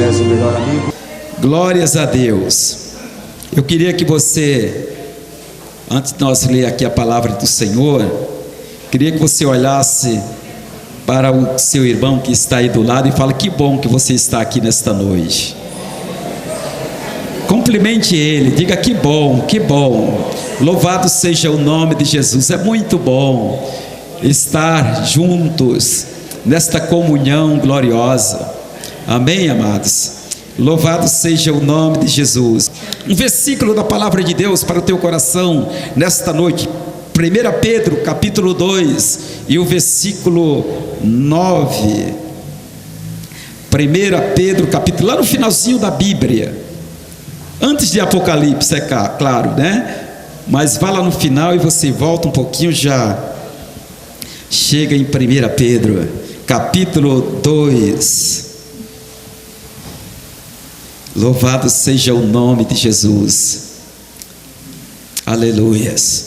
Moisés, o melhor amigo. Glórias a Deus. Eu queria que você, antes de nós ler aqui a palavra do Senhor, queria que você olhasse para o seu irmão que está aí do lado e fala: que bom que você está aqui nesta noite. Cumprimente ele, diga: que bom, que bom. Louvado seja o nome de Jesus. É muito bom estar juntos nesta comunhão gloriosa. Amém, amados? Louvado seja o nome de Jesus. Um versículo da palavra de Deus para o teu coração nesta noite. 1 Pedro capítulo 2 e o versículo 9. 1 Pedro capítulo, lá no finalzinho da Bíblia, antes de Apocalipse, é claro, né? Mas vá lá no final e você volta um pouquinho, já chega em 1 Pedro capítulo 2. Louvado seja o nome de Jesus. Aleluias.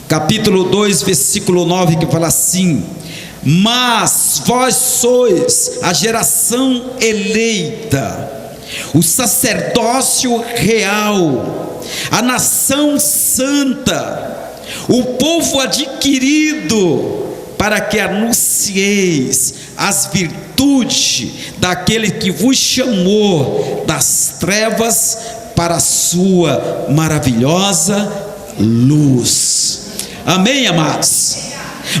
Capítulo 2, versículo 9, que fala assim: mas vós sois a geração eleita, o sacerdócio real, a nação santa, o povo adquirido, para que anuncieis as virtudes daquele que vos chamou das trevas para a sua maravilhosa luz. Amém, amados?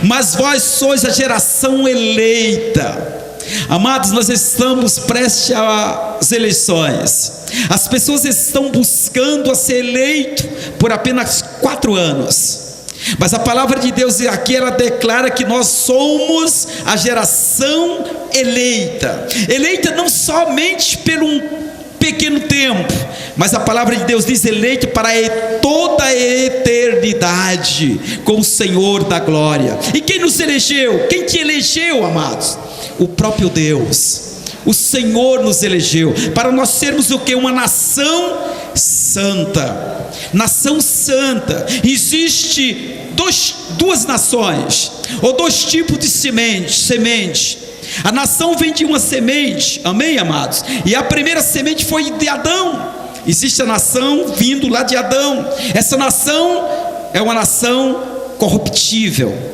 Mas vós sois a geração eleita. Amados, nós estamos prestes às eleições. As pessoas estão buscando a ser eleito por apenas 4 anos. Mas a palavra de Deus aqui, ela declara que nós somos a geração eleita. Eleita não somente por um pequeno tempo, mas a palavra de Deus diz eleito para toda a eternidade com o Senhor da glória. E quem nos elegeu? Quem te elegeu, amados? O próprio Deus. O Senhor nos elegeu para nós sermos o que? Uma nação santa. Nação santa. Existe duas nações, ou 2 tipos de semente. A nação vem de uma semente, amém, amados? E a primeira semente foi de Adão. Existe a nação vindo lá de Adão. Essa nação é uma nação corruptível,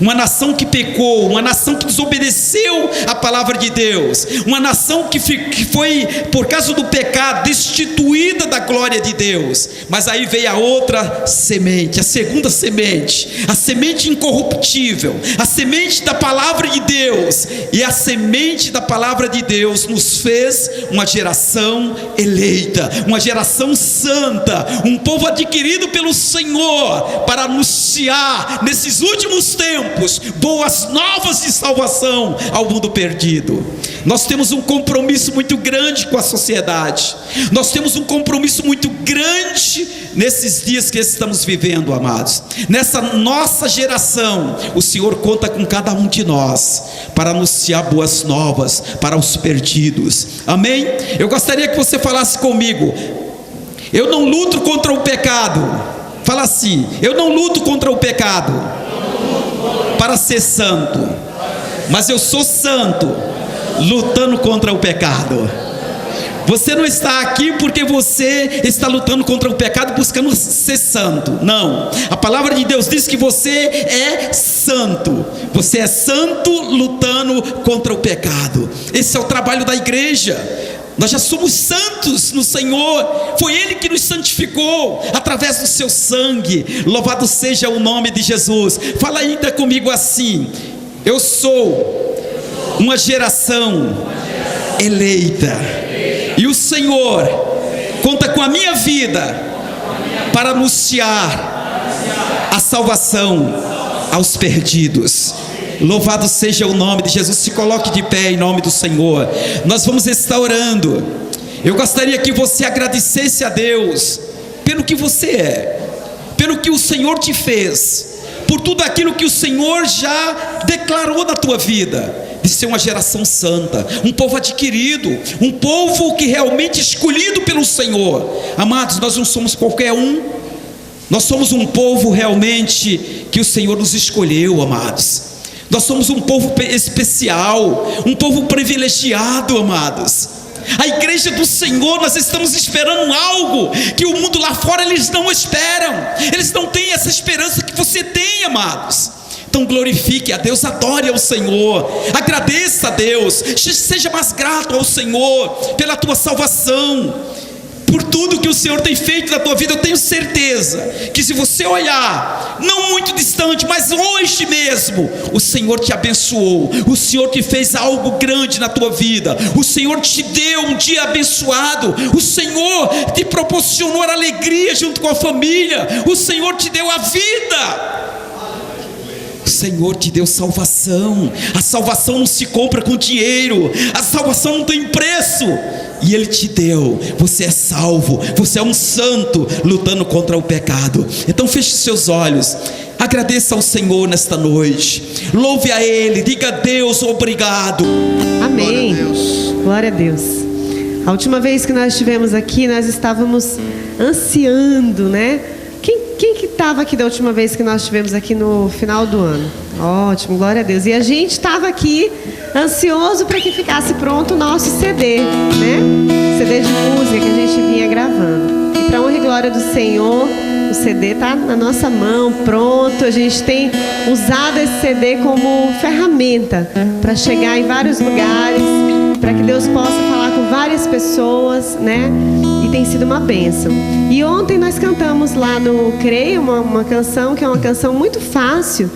uma nação que pecou, uma nação que desobedeceu a palavra de Deus, uma nação que foi, por causa do pecado, destituída da glória de Deus. Mas aí veio a outra semente, a segunda semente, a semente incorruptível, a semente da palavra de Deus. E a semente da palavra de Deus nos fez uma geração eleita, uma geração santa, um povo adquirido pelo Senhor, para anunciar nesses últimos tempos boas novas de salvação ao mundo perdido. Nós temos um compromisso muito grande com a sociedade. Nós temos um compromisso muito grande nesses dias que estamos vivendo, amados. Nessa nossa geração, o Senhor conta com cada um de nós para anunciar boas novas para os perdidos. Amém? Eu gostaria que você falasse comigo: eu não luto contra o pecado. Fala assim: eu não luto contra o pecado para ser santo, mas eu sou santo lutando contra o pecado. Você não está aqui porque você está lutando contra o pecado buscando ser santo. Não, a palavra de Deus diz que você é santo. Você é santo lutando contra o pecado. Esse é o trabalho da igreja. Nós já somos santos no Senhor. Foi Ele que nos santificou através do seu sangue. Louvado seja o nome de Jesus. Fala ainda comigo assim: eu sou uma geração eleita, e o Senhor conta com a minha vida para anunciar a salvação aos perdidos. Louvado seja o nome de Jesus. Se coloque de pé em nome do Senhor. Nós vamos estar orando. Eu gostaria que você agradecesse a Deus pelo que você é, pelo que o Senhor te fez, por tudo aquilo que o Senhor já declarou na tua vida, de ser uma geração santa, um povo adquirido, um povo que realmente escolhido pelo Senhor. Amados, nós não somos qualquer um. Nós somos um povo realmente que o Senhor nos escolheu, amados. Nós somos um povo especial, um povo privilegiado, amados. A igreja do Senhor, nós estamos esperando algo que o mundo lá fora eles não esperam. Eles não têm essa esperança que você tem, amados. Então glorifique a Deus, adore ao Senhor, agradeça a Deus, seja mais grato ao Senhor pela tua salvação, por tudo que o Senhor tem feito na tua vida. Eu tenho certeza que se você olhar, não muito distante, mas hoje mesmo, o Senhor te abençoou, o Senhor te fez algo grande na tua vida, o Senhor te deu um dia abençoado, o Senhor te proporcionou alegria junto com a família, o Senhor te deu a vida. O Senhor te deu salvação. A salvação não se compra com dinheiro, a salvação não tem preço, e Ele te deu. Você é salvo, você é um santo lutando contra o pecado. Então feche seus olhos, agradeça ao Senhor nesta noite, louve a Ele, diga a Deus obrigado. Amém. Glória a Deus. Glória a Deus. A última vez que nós estivemos aqui, nós estávamos ansiando, né? Quem que estava aqui da última vez que nós estivemos aqui no final do ano? Ótimo, glória a Deus. E a gente estava aqui ansioso para que ficasse pronto o nosso CD, né? CD de música que a gente vinha gravando. E para honra e glória do Senhor, o CD está na nossa mão, pronto. A gente tem usado esse CD como ferramenta para chegar em vários lugares, para que Deus possa falar com várias pessoas, né? E tem sido uma bênção. E ontem nós cantamos lá no CREI uma canção que é uma canção muito fácil.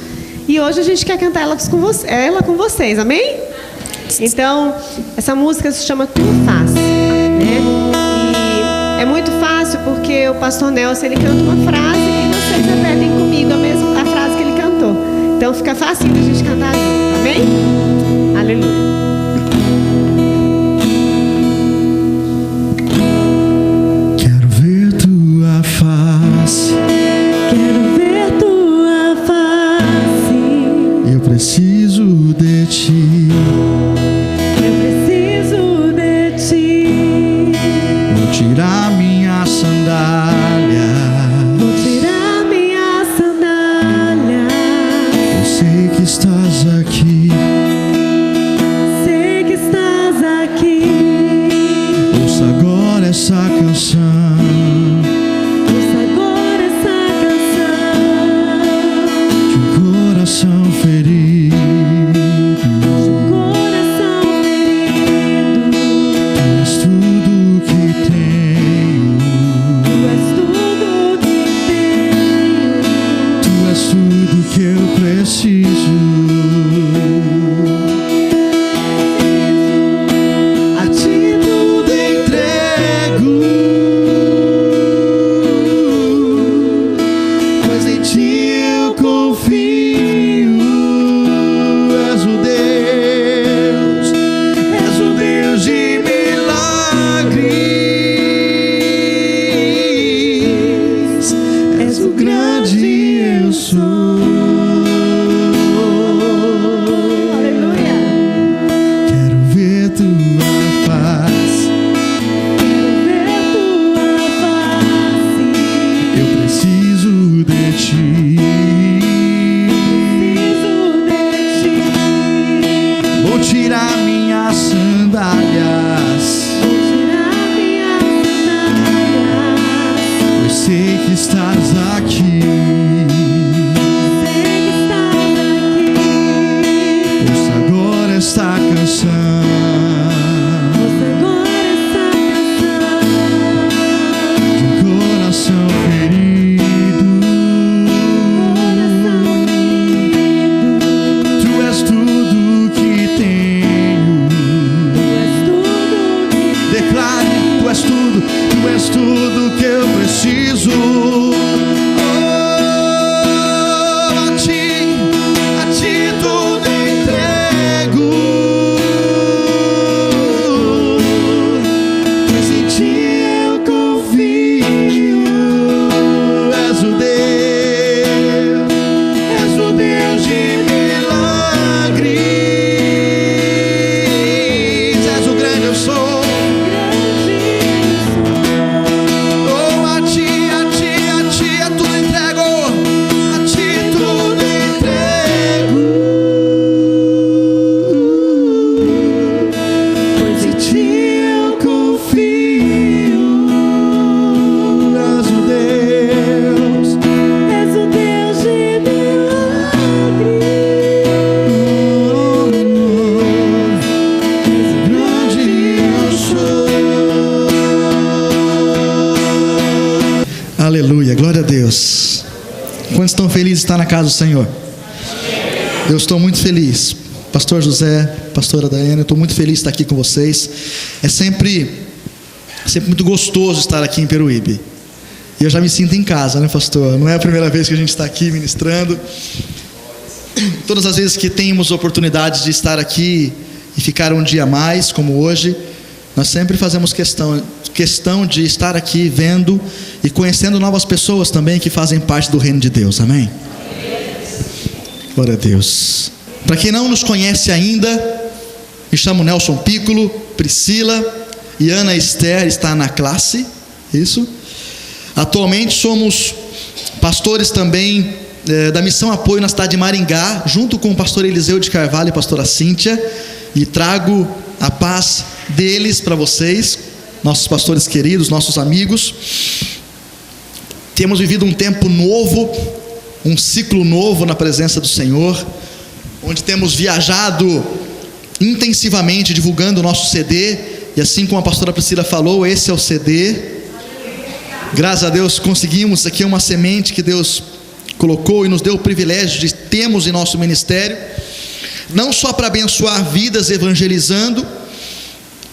E hoje a gente quer cantar ela com vocês, amém? Então, essa música se chama Tudo Fácil, né? E é muito fácil porque o pastor Nelson, ele canta uma frase e vocês repetem comigo a frase que ele cantou. Então fica fácil da gente cantar junto, amém? Aleluia. Preciso de ti, eu preciso de ti. Vou tirar minha sandália, vou tirar minha sandália. Eu sei que estás aqui, sei que estás aqui. Ouça agora essa canção, ouça agora essa canção de um coração ferido. feliz de estar na casa do Senhor? Eu estou muito feliz. Pastor José, pastora Daiane, eu estou muito feliz de estar aqui com vocês. É sempre muito gostoso estar aqui em Peruíbe. E eu já me sinto em casa, né, pastor? Não é a primeira vez que a gente está aqui ministrando. Todas as vezes que temos oportunidade de estar aqui e ficar um dia a mais, como hoje, nós sempre fazemos questão de estar aqui vendo e conhecendo novas pessoas também que fazem parte do reino de Deus, amém? Glória a Deus. Para quem não nos conhece ainda, me chamo Nelson Piccolo, Priscila e Ana Esther está na classe, isso. Atualmente somos pastores também da Missão Apoio na cidade de Maringá, junto com o pastor Eliseu de Carvalho e a pastora Cíntia, e trago a paz deles para vocês, nossos pastores queridos, nossos amigos. Temos vivido um tempo novo, um ciclo novo na presença do Senhor, onde temos viajado intensivamente divulgando o nosso CD, e assim como a pastora Priscila falou, esse é o CD. Graças a Deus conseguimos, aqui uma semente que Deus colocou e nos deu o privilégio de termos em nosso ministério, não só para abençoar vidas evangelizando,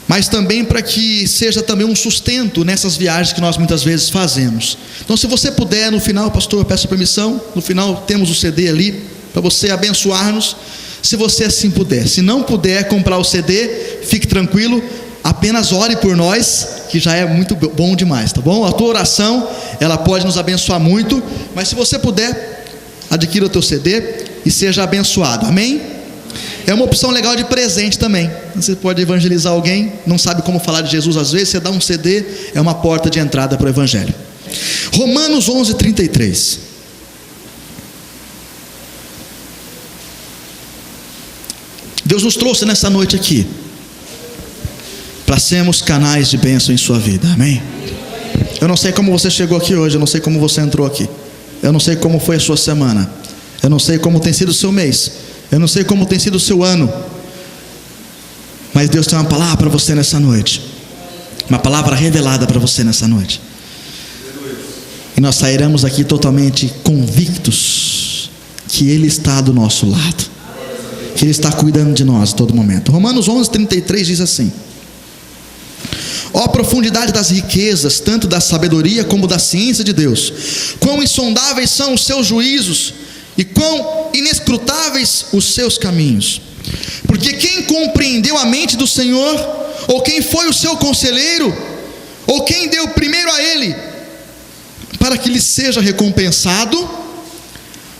mas também para que seja também um sustento nessas viagens que nós muitas vezes fazemos. Então, se você puder, no final, pastor, eu peço permissão, no final temos o CD ali, para você abençoar-nos, se você assim puder. Se não puder comprar o CD, fique tranquilo, apenas ore por nós, que já é muito bom demais, tá bom? A tua oração, ela pode nos abençoar muito, mas se você puder, adquira o teu CD e seja abençoado, amém? É uma opção legal de presente também. Você pode evangelizar alguém, não sabe como falar de Jesus às vezes, você dá um CD, é uma porta de entrada para o evangelho. Romanos 11:33. Deus nos trouxe nessa noite aqui para sermos canais de bênção em sua vida, amém? Eu não sei como você chegou aqui hoje, eu não sei como você entrou aqui, eu não sei como foi a sua semana, eu não sei como tem sido o seu mês, eu não sei como tem sido o seu ano, mas Deus tem uma palavra para você nessa noite, uma palavra revelada para você nessa noite, e nós sairemos aqui totalmente convictos que Ele está do nosso lado, que Ele está cuidando de nós a todo momento. Romanos 11:33 diz assim: ó profundidade das riquezas, tanto da sabedoria como da ciência de Deus, quão insondáveis são os seus juízos e quão inescrutáveis os seus caminhos. Porque quem compreendeu a mente do Senhor, ou quem foi o seu conselheiro, ou quem deu primeiro a ele, para que lhe seja recompensado?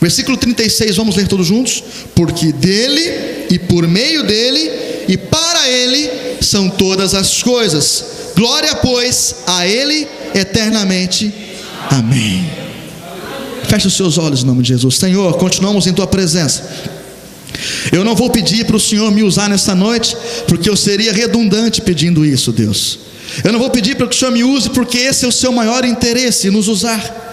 Versículo 36, vamos ler todos juntos. Porque dele, e por meio dele, e para ele são todas as coisas. Glória, pois, a ele eternamente. Amém. Feche os seus olhos em nome de Jesus. Senhor, continuamos em tua presença. Eu não vou pedir para o Senhor me usar nessa noite, porque eu seria redundante pedindo isso, Deus. Eu não vou pedir para que o Senhor me use, porque esse é o seu maior interesse, nos usar.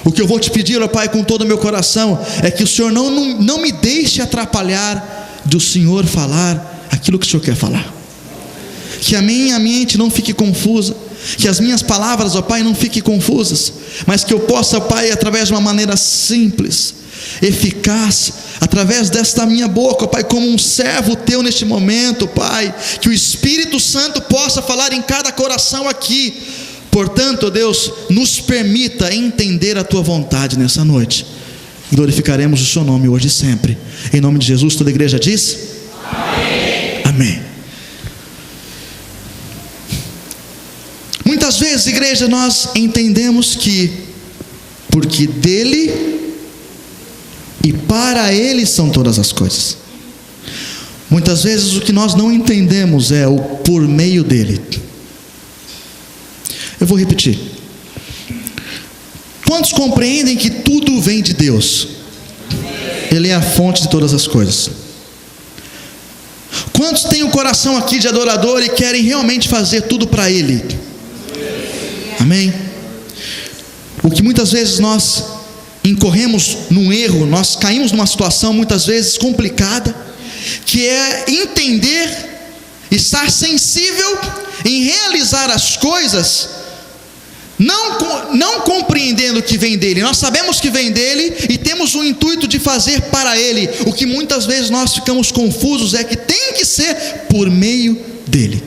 O que eu vou te pedir, ó Pai, com todo o meu coração, é que o Senhor não me deixe atrapalhar do Senhor falar aquilo que o Senhor quer falar. Que a minha mente não fique confusa, que as minhas palavras, ó Pai, não fiquem confusas, mas que eu possa, ó Pai, através de uma maneira simples, eficaz, através desta minha boca, ó Pai, como um servo teu neste momento, Pai, que o Espírito Santo possa falar em cada coração aqui. Portanto, Deus, nos permita entender a tua vontade nessa noite. Glorificaremos o seu nome hoje e sempre. Em nome de Jesus, toda a igreja diz: amém. Amém. Muitas vezes, igreja, nós entendemos que porque dele e para ele são todas as coisas. Muitas vezes o que nós não entendemos é o por meio dele. Eu vou repetir. Quantos compreendem que tudo vem de Deus? Ele é a fonte de todas as coisas. Quantos têm o coração aqui de adorador e querem realmente fazer tudo para Ele? Amém? O que muitas vezes nós incorremos num erro, nós caímos numa situação muitas vezes complicada, que é entender, estar sensível em realizar as coisas não compreendendo que vem dele. Nós sabemos que vem dele e temos o intuito de fazer para ele. O que muitas vezes nós ficamos confusos é que tem que ser por meio dele.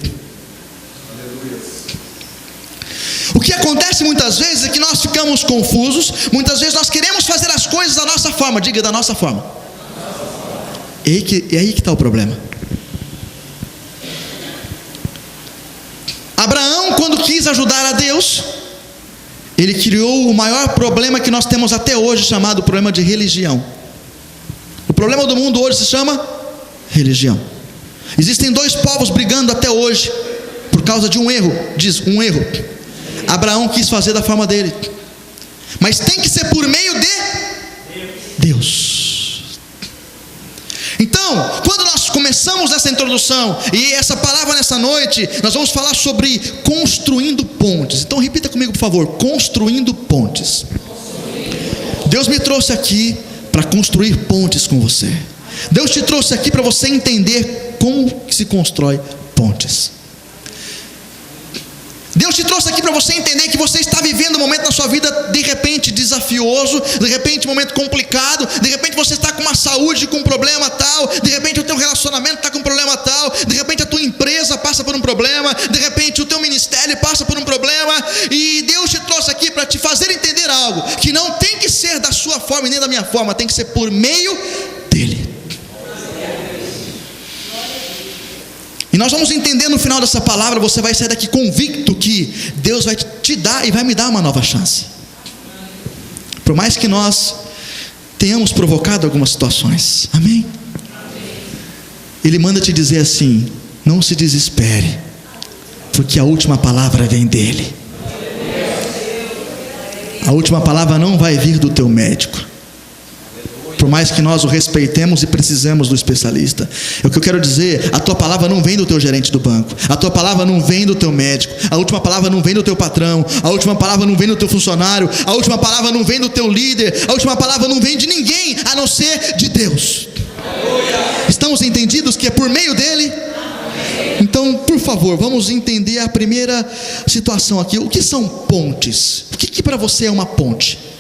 O que acontece muitas vezes é que nós ficamos confusos. Muitas vezes nós queremos fazer as coisas da nossa forma. Diga, da nossa forma. É aí que está o problema. Abraão, quando quis ajudar a Deus, ele criou o maior problema que nós temos até hoje, chamado problema de religião. O problema do mundo hoje se chama religião. Existem dois povos brigando até hoje por causa de um erro. Diz, um erro. Abraão quis fazer da forma dele, mas tem que ser por meio de Deus. Então, quando nós começamos essa introdução e essa palavra nessa noite, nós vamos falar sobre construindo pontes. Então repita comigo, por favor: construindo pontes. Deus me trouxe aqui para construir pontes com você. Deus te trouxe aqui para você entender como que se constrói pontes. Deus te trouxe aqui para você entender que você está vivendo um momento na sua vida de repente desafioso, de repente um momento complicado, de repente você está com uma saúde com um problema tal, de repente o teu relacionamento está com um problema tal, de repente a tua empresa passa por um problema, de repente o teu ministério passa por um problema, e Deus te trouxe aqui para te fazer entender algo, que não tem que ser da sua forma e nem da minha forma, tem que ser por meio dele. E nós vamos entender no final dessa palavra, você vai sair daqui convicto que Deus vai te dar e vai me dar uma nova chance. Por mais que nós tenhamos provocado algumas situações, amém? Ele manda te dizer assim: não se desespere, porque a última palavra vem dele. A última palavra não vai vir do teu médico. Por mais que nós o respeitemos e precisemos do especialista, o que eu quero dizer, a tua palavra não vem do teu gerente do banco, a tua palavra não vem do teu médico, a última palavra não vem do teu patrão, a última palavra não vem do teu funcionário, a última palavra não vem do teu líder, a última palavra não vem de ninguém a não ser de Deus. Estamos entendidos que é por meio dele? Então, por favor, vamos entender a primeira situação aqui. O que são pontes? O que para você é uma ponte?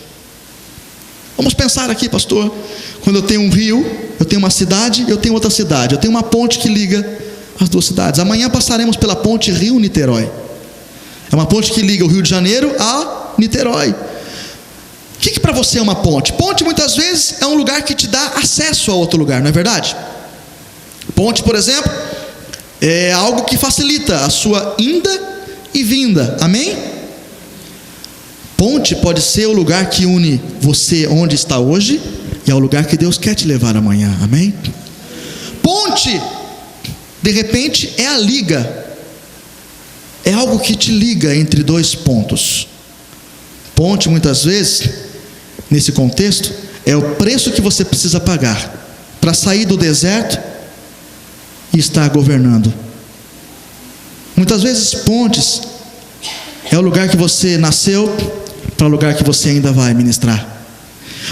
Vamos pensar aqui, pastor. Quando eu tenho um rio, eu tenho uma cidade, eu tenho outra cidade, eu tenho uma ponte que liga as duas cidades. Amanhã passaremos pela ponte Rio-Niterói. É uma ponte que liga o Rio de Janeiro a Niterói. O que para você é uma ponte? Ponte muitas vezes é um lugar que te dá acesso a outro lugar, não é verdade? Ponte, por exemplo, é algo que facilita a sua ida e vinda, amém? Ponte pode ser o lugar que une você onde está hoje e ao lugar que Deus quer te levar amanhã, amém? Ponte, de repente, é a liga, é algo que te liga entre dois pontos. Ponte, muitas vezes, nesse contexto, é o preço que você precisa pagar para sair do deserto e estar governando. Muitas vezes, pontes é o lugar que você nasceu para o lugar que você ainda vai ministrar.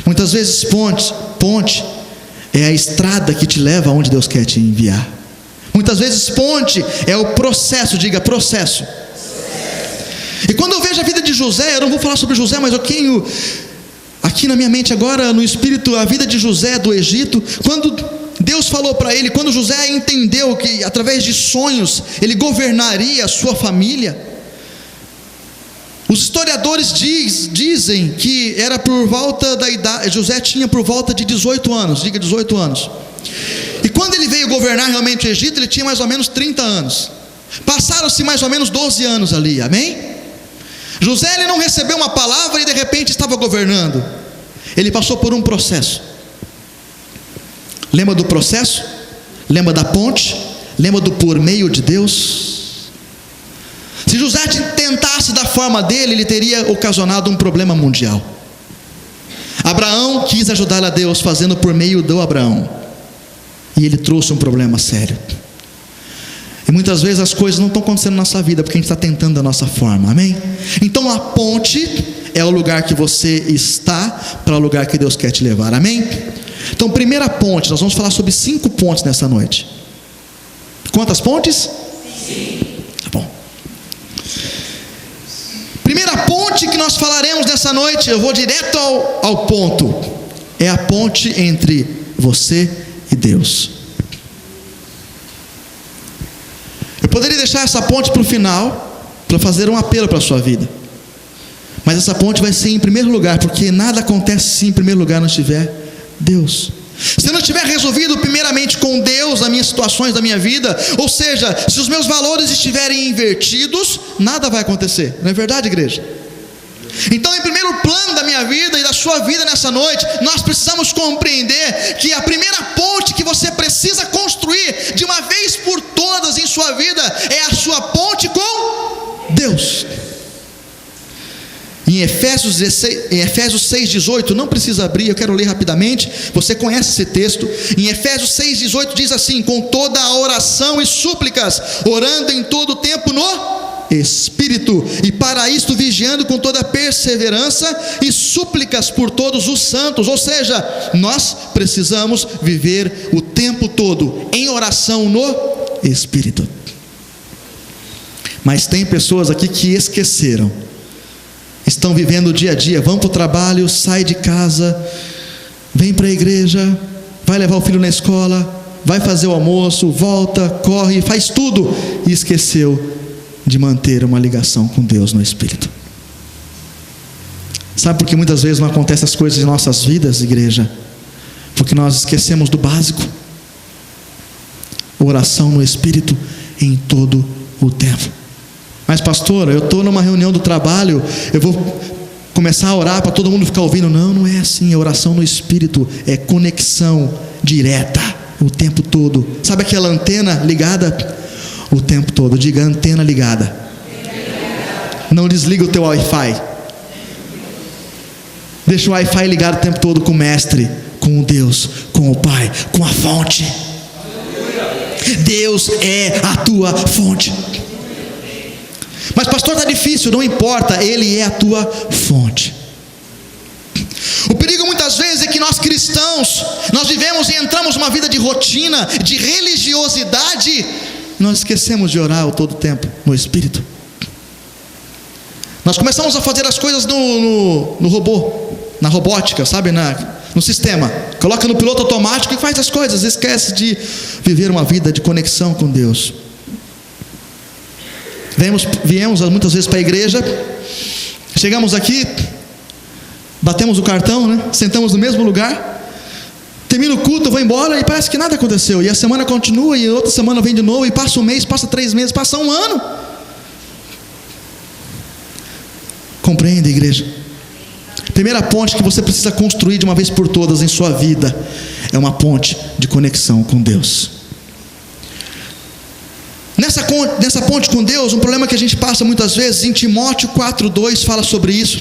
Muitas vezes ponte é a estrada que te leva aonde Deus quer te enviar. Muitas vezes ponte é o processo, diga processo. E quando eu vejo a vida de José, eu não vou falar sobre José, mas eu tenho aqui na minha mente agora, no espírito, a vida de José do Egito. Quando Deus falou para ele, quando José entendeu que através de sonhos ele governaria a sua família, os historiadores dizem que era por volta da idade, José tinha por volta de 18 anos, diga 18 anos. E quando ele veio governar realmente o Egito, ele tinha mais ou menos 30 anos. Passaram-se mais ou menos 12 anos ali, amém? José, ele não recebeu uma palavra e de repente estava governando. Ele passou por um processo. Lembra do processo? Lembra da ponte? Lembra do por meio de Deus? Se José tentasse da forma dele, ele teria ocasionado um problema mundial. Abraão quis ajudar a Deus fazendo por meio do Abraão, e ele trouxe um problema sério. E muitas vezes as coisas não estão acontecendo na nossa vida porque a gente está tentando da nossa forma, amém? Então a ponte é o lugar que você está para o lugar que Deus quer te levar, amém? Então, primeira ponte, nós vamos falar sobre 5 pontes nessa noite. Quantas pontes? 5. Tá bom. Primeira ponte que nós falaremos nessa noite, eu vou direto ao ponto, é a ponte entre você e Deus. Eu poderia deixar essa ponte para o final, para fazer um apelo para a sua vida, mas essa ponte vai ser em primeiro lugar, porque nada acontece se em primeiro lugar não estiver Deus. Se eu não estiver resolvido primeiramente com Deus nas minhas situações da minha vida, ou seja, se os meus valores estiverem invertidos, nada vai acontecer, não é verdade, igreja? Então, em primeiro plano da minha vida e da sua vida nessa noite, nós precisamos compreender que a primeira ponte que você precisa construir de uma vez por todas em sua vida é a sua ponte com Deus. Em Efésios 6,18, não precisa abrir, eu quero ler rapidamente, você conhece esse texto. Em Efésios 6,18 diz assim: com toda a oração e súplicas, orando em todo o tempo no Espírito, e para isto vigiando com toda perseverança e súplicas por todos os santos. Ou seja, nós precisamos viver o tempo todo em oração no Espírito. Mas tem pessoas aqui que esqueceram, estão vivendo o dia a dia, vão para o trabalho, sai de casa, vem para a igreja, vai levar o filho na escola, vai fazer o almoço, volta, corre, faz tudo, e esqueceu de manter uma ligação com Deus no Espírito. Sabe por que muitas vezes não acontecem as coisas em nossas vidas, igreja? Porque nós esquecemos do básico: oração no Espírito em todo o tempo. Mas pastor, eu estou numa reunião do trabalho, eu vou começar a orar para todo mundo ficar ouvindo. Não, não é assim. A oração no Espírito é conexão direta o tempo todo. Sabe aquela antena ligada o tempo todo? Diga: antena ligada. Não desliga o teu Wi-Fi. Deixa o Wi-Fi ligado o tempo todo com o Mestre, com o Deus, com o Pai, com a fonte. Deus é a tua fonte. Mas pastor, está difícil. Não importa, Ele é a tua fonte. O perigo muitas vezes é que nós cristãos, nós vivemos e entramos numa vida de rotina, de religiosidade, nós esquecemos de orar todo o tempo no Espírito. Nós começamos a fazer as coisas no robô, na robótica, sabe, no sistema. Coloca no piloto automático e faz as coisas, esquece de viver uma vida de conexão com Deus. Viemos muitas vezes para a igreja, chegamos aqui, batemos o cartão, né? Sentamos no mesmo lugar, termina o culto, eu vou embora e parece que nada aconteceu. E a semana continua, e outra semana vem de novo, e passa um mês, passa 3 meses, passa um ano. Compreende, igreja? Primeira ponte que você precisa construir de uma vez por todas em sua vida é uma ponte de conexão com Deus. Nessa ponte com Deus, um problema que a gente passa muitas vezes, em Timóteo 4,2 fala sobre isso.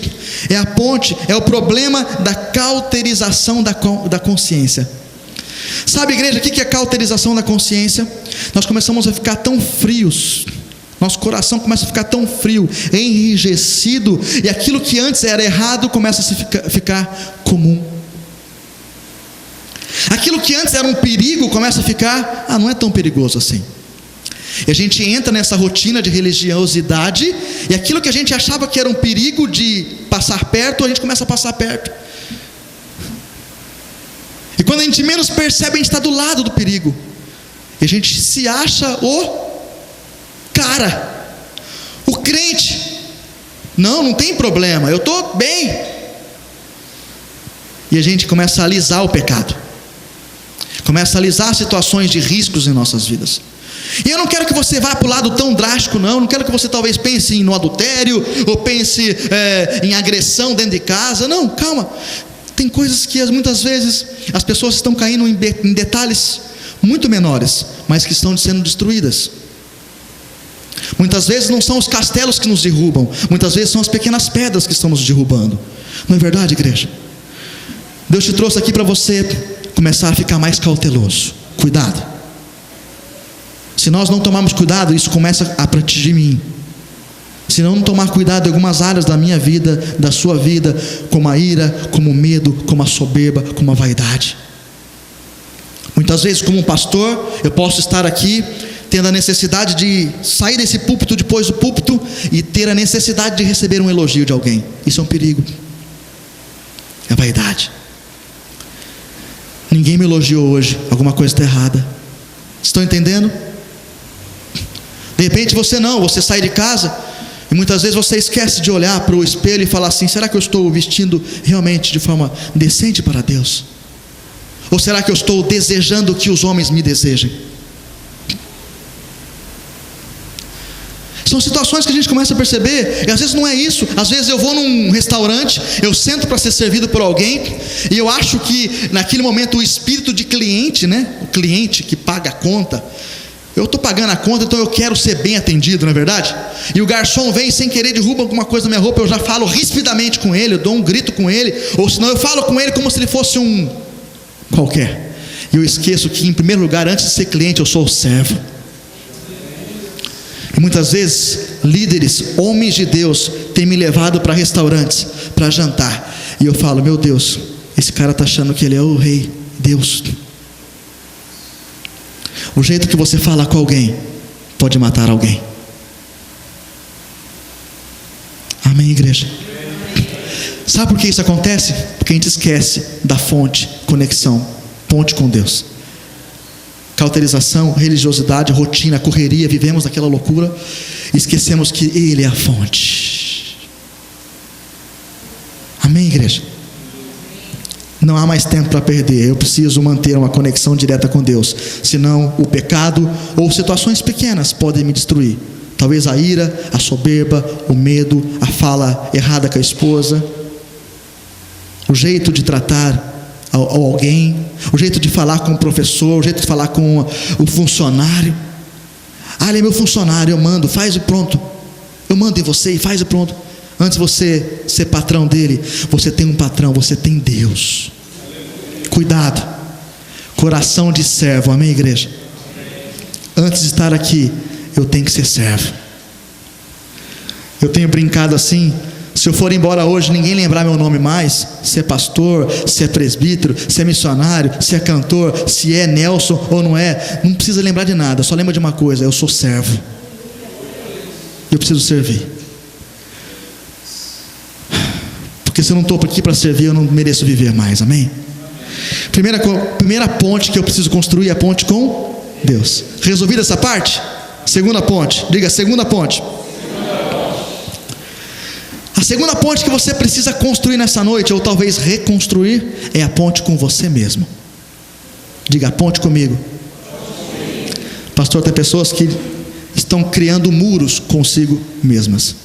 É a ponte, é o problema da cauterização da consciência. Sabe, igreja, o que é cauterização da consciência? Nós começamos a ficar tão frios, nosso coração começa a ficar tão frio, enrijecido, e aquilo que antes era errado começa a ficar comum. Aquilo que antes era um perigo começa a ficar, não é tão perigoso assim. E a gente entra nessa rotina de religiosidade, e aquilo que a gente achava que era um perigo de passar perto, a gente começa a passar perto. E quando a gente menos percebe, a gente está do lado do perigo, e a gente se acha o cara, o crente. Não tem problema, eu estou bem. E a gente começa a alisar o pecado, começa a alisar situações de riscos em nossas vidas. E eu não quero que você vá para o lado tão drástico, não quero que você talvez pense no adultério, ou pense em agressão dentro de casa. Não, calma. Tem coisas que muitas vezes as pessoas estão caindo em detalhes muito menores, mas que estão sendo destruídas. Muitas vezes não são os castelos que nos derrubam, muitas vezes são as pequenas pedras que estão nos derrubando. Não é verdade, igreja? Deus te trouxe aqui para você começar a ficar mais cauteloso. Cuidado. Se nós não tomarmos cuidado, isso começa a partir de mim. Se não tomar cuidado em algumas áreas da minha vida, da sua vida, como a ira, como o medo, como a soberba, como a vaidade. Muitas vezes, como um pastor, eu posso estar aqui tendo a necessidade de sair desse púlpito depois do púlpito e ter a necessidade de receber um elogio de alguém. Isso é um perigo. É vaidade. Ninguém me elogiou hoje, alguma coisa está errada. Estão entendendo? De repente você sai de casa e muitas vezes você esquece de olhar para o espelho e falar assim: será que eu estou vestindo realmente de forma decente para Deus? Ou será que eu estou desejando que os homens me desejem? São situações que a gente começa a perceber, e às vezes não é isso. Às vezes eu vou num restaurante, eu sento para ser servido por alguém, e eu acho que naquele momento o espírito de cliente, né? O cliente que paga a conta, eu estou pagando a conta, então eu quero ser bem atendido, não é verdade? E o garçom vem sem querer, derruba alguma coisa na minha roupa, eu já falo rispidamente com ele, eu dou um grito com ele, ou senão eu falo com ele como se ele fosse um qualquer. E eu esqueço que, em primeiro lugar, antes de ser cliente, eu sou o servo. E muitas vezes, líderes, homens de Deus, têm me levado para restaurantes, para jantar, e eu falo: meu Deus, esse cara está achando que ele é o rei, Deus. O jeito que você fala com alguém pode matar alguém. Amém, igreja? Sabe por que isso acontece? Porque a gente esquece da fonte, conexão, ponte com Deus. Cauterização, religiosidade, rotina, correria, vivemos naquela loucura, esquecemos que Ele é a fonte. Amém, igreja? Não há mais tempo para perder. Eu preciso manter uma conexão direta com Deus, senão o pecado ou situações pequenas podem me destruir. Talvez a ira, a soberba, o medo, a fala errada com a esposa, o jeito de tratar alguém, o jeito de falar com o professor, o jeito de falar com o funcionário. Ah, ele é meu funcionário, eu mando, faz e pronto. Eu mando em você e faz e pronto. Antes de você ser patrão dele, você tem um patrão, você tem Deus. Cuidado. Coração de servo, amém, igreja? Antes de estar aqui, eu tenho que ser servo. Eu tenho brincado assim: se eu for embora hoje, ninguém lembrar meu nome mais, se é pastor, se é presbítero, se é missionário, se é cantor, se é Nelson ou não é, não precisa lembrar de nada, só lembra de uma coisa: eu sou servo. Eu preciso servir. Porque se eu não estou aqui para servir, eu não mereço viver mais, amém? Primeira ponte que eu preciso construir é a ponte com Deus. Resolvida essa parte? Segunda ponte, diga: segunda ponte. A segunda ponte que você precisa construir nessa noite, ou talvez reconstruir, é a ponte com você mesmo. Diga: a ponte comigo. Pastor, tem pessoas que estão criando muros consigo mesmas.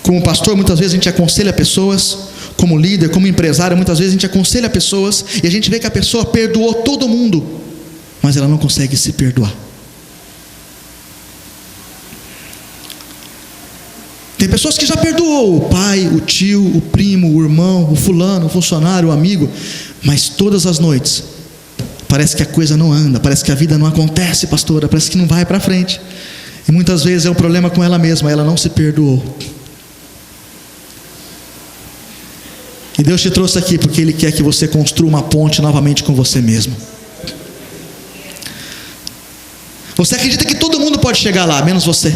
Como pastor, muitas vezes a gente aconselha pessoas, como líder, como empresário, muitas vezes a gente aconselha pessoas e a gente vê que a pessoa perdoou todo mundo, mas ela não consegue se perdoar. Tem pessoas que já perdoou o pai, o tio, o primo, o irmão, o fulano, o funcionário, o amigo, mas todas as noites parece que a coisa não anda, parece que a vida não acontece, pastora, parece que não vai para frente. E muitas vezes é um problema com ela mesma, ela não se perdoou. E Deus te trouxe aqui porque Ele quer que você construa uma ponte novamente com você mesmo. Você acredita que todo mundo pode chegar lá, menos você?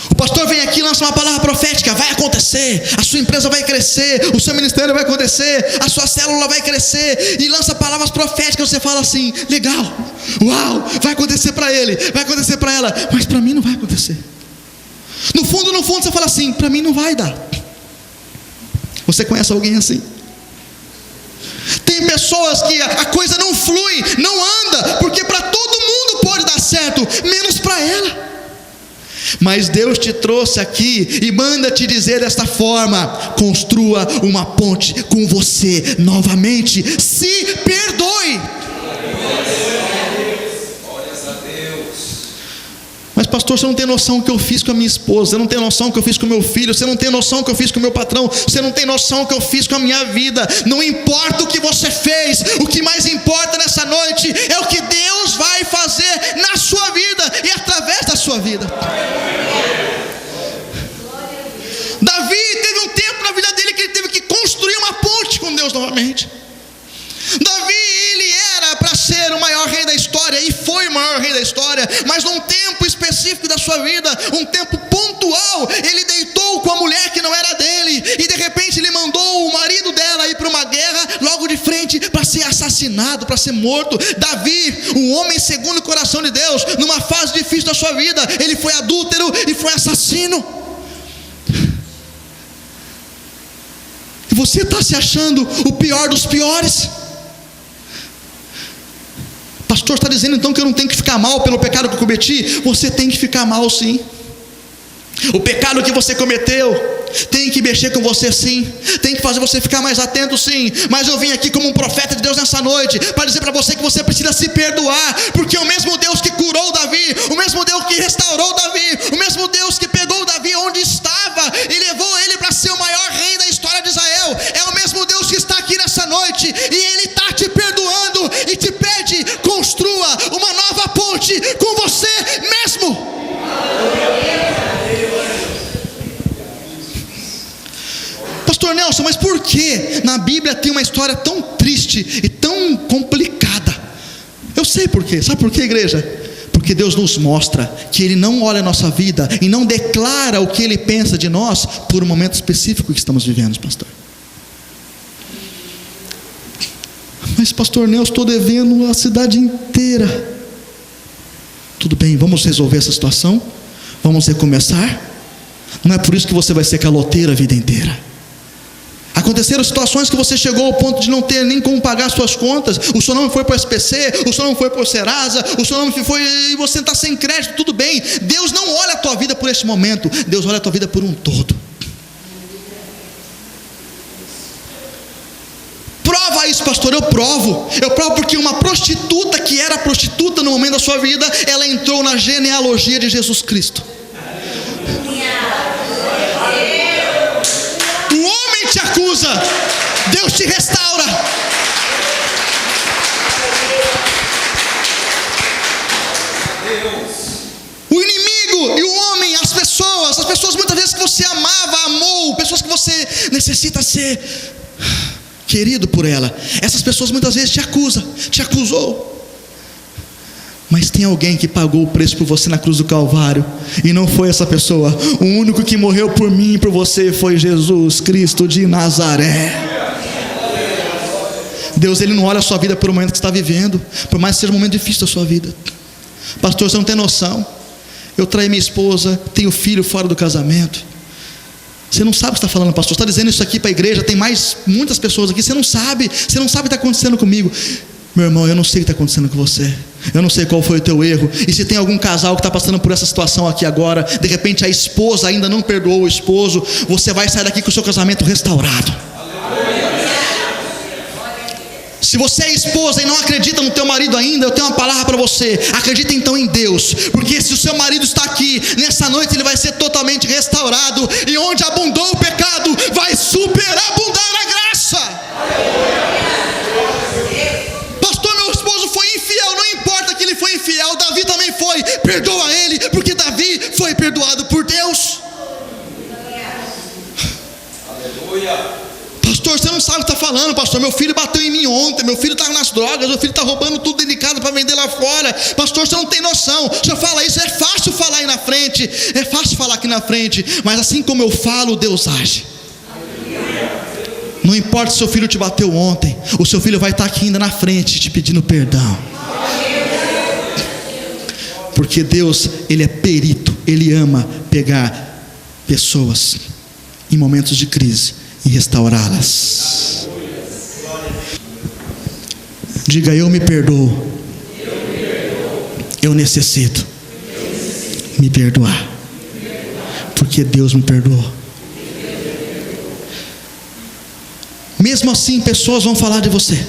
O pastor vem aqui e lança uma palavra profética: vai acontecer, a sua empresa vai crescer, o seu ministério vai acontecer, a sua célula vai crescer, e lança palavras proféticas. Você fala assim: legal, uau, vai acontecer para ele, vai acontecer para ela, mas para mim não vai acontecer. No fundo você fala assim: para mim não vai dar. Você conhece alguém assim? Tem pessoas que a coisa não flui, não anda, porque para todo mundo pode dar certo, menos para ela. Mas Deus te trouxe aqui e manda te dizer desta forma: construa uma ponte com você novamente. Se perdoe. Mas pastor, você não tem noção do que eu fiz com a minha esposa, você não tem noção do que eu fiz com o meu filho, você não tem noção do que eu fiz com o meu patrão, você não tem noção do que eu fiz com a minha vida. Não importa o que você fez, o que mais importa nessa noite é o que Deus vai fazer na sua vida e através da sua vida. Davi teve um tempo na vida dele que ele teve que construir uma ponte com Deus novamente. Davi, ele era para ser história, mas num tempo específico da sua vida, um tempo pontual, ele deitou com a mulher que não era dele, e de repente ele mandou o marido dela ir para uma guerra, logo de frente, para ser assassinado, para ser morto. Davi, um homem segundo o coração de Deus, numa fase difícil da sua vida, ele foi adúltero e foi assassino. E você está se achando o pior dos piores? Pastor, está dizendo então que eu não tenho que ficar mal pelo pecado que eu cometi? Você tem que ficar mal sim. O pecado que você cometeu tem que mexer com você sim, tem que fazer você ficar mais atento sim. Mas eu vim aqui como um profeta de Deus nessa noite para dizer para você que você precisa se perdoar, porque o mesmo Deus que curou Davi, o mesmo Deus que restaurou Davi, o mesmo Deus que pegou Davi onde estava e levou ele para ser o maior rei da história de Israel, é o mesmo Deus que está aqui nessa noite, e ele está te perdoando e te pede: construa uma nova ponte com você mesmo. Pastor Nelson, mas por que na Bíblia tem uma história tão triste e tão complicada? Eu sei por quê. Sabe por quê, igreja? Porque Deus nos mostra que Ele não olha a nossa vida e não declara o que Ele pensa de nós por um momento específico que estamos vivendo, pastor. Mas pastor Nelson, estou devendo a cidade inteira. Tudo bem, vamos resolver essa situação, vamos recomeçar. Não é por isso que você vai ser caloteiro a vida inteira. Aconteceram situações que você chegou ao ponto de não ter nem como pagar as suas contas. O seu nome foi para o SPC, o seu nome foi para o Serasa, o seu nome foi e você está sem crédito. Tudo bem, Deus não olha a tua vida por esse momento, Deus olha a tua vida por um todo. Prova isso, pastor. Eu provo porque uma prostituta que era prostituta no momento da sua vida, ela entrou na genealogia de Jesus Cristo. O homem te acusa, Deus te restaura. O inimigo e o homem, as pessoas muitas vezes que você amava, amou, pessoas que você necessita ser querido por ela, essas pessoas muitas vezes te acusou. Mas tem alguém que pagou o preço por você na cruz do Calvário, e não foi essa pessoa. O único que morreu por mim e por você foi Jesus Cristo de Nazaré. Deus, Ele não olha a sua vida por um momento que você está vivendo, por mais que seja um momento difícil da sua vida. Pastor, você não tem noção. Eu traí minha esposa, tenho filho fora do casamento. Você não sabe o que está falando, pastor. Você está dizendo isso aqui para a igreja, tem muitas pessoas aqui. Você não sabe o que está acontecendo comigo. Meu irmão, eu não sei o que está acontecendo com você. Eu não sei qual foi o teu erro. E se tem algum casal que está passando por essa situação aqui agora, de repente a esposa ainda não perdoou o esposo, você vai sair daqui com o seu casamento restaurado. Se você é esposa e não acredita no teu marido ainda, eu tenho uma palavra para você: acredita então em Deus, porque se o seu marido está aqui, nessa noite ele vai ser totalmente restaurado, e onde abundou o pecado, vai superabundar a graça. Pastor, meu esposo foi infiel, não importa que ele foi infiel, Davi também foi, perdoa ele, porque Davi foi perdoado por Deus. Aleluia. Pastor, você não sabe o que está falando, pastor. Meu filho bateu em mim ontem, meu filho está nas drogas, meu filho está roubando tudo dentro de casa para vender lá fora. Pastor, você não tem noção. O senhor fala isso, é fácil falar aí na frente, é fácil falar aqui na frente, mas assim como eu falo, Deus age. Não importa se seu filho te bateu ontem, o seu filho vai estar aqui ainda na frente te pedindo perdão. Porque Deus, Ele é perito, Ele ama pegar pessoas em momentos de crise e restaurá-las. Diga: eu me perdoo. Eu necessito me perdoar, porque Deus me perdoou. Mesmo assim, pessoas vão falar de você.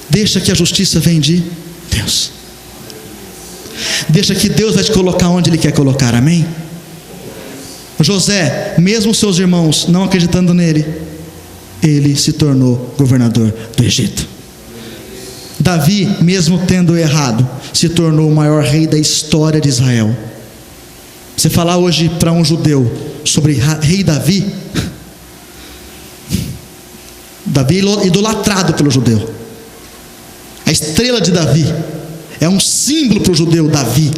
Deixa que a justiça vem de Deus. Deixa que Deus vai te colocar onde Ele quer colocar, amém? José, mesmo seus irmãos não acreditando nele, ele se tornou governador do Egito. Davi, mesmo tendo errado, se tornou o maior rei da história de Israel. Você falar hoje para um judeu sobre rei Davi, Davi é idolatrado pelo judeu. estrela de Davi. É um símbolo para o judeu, Davi.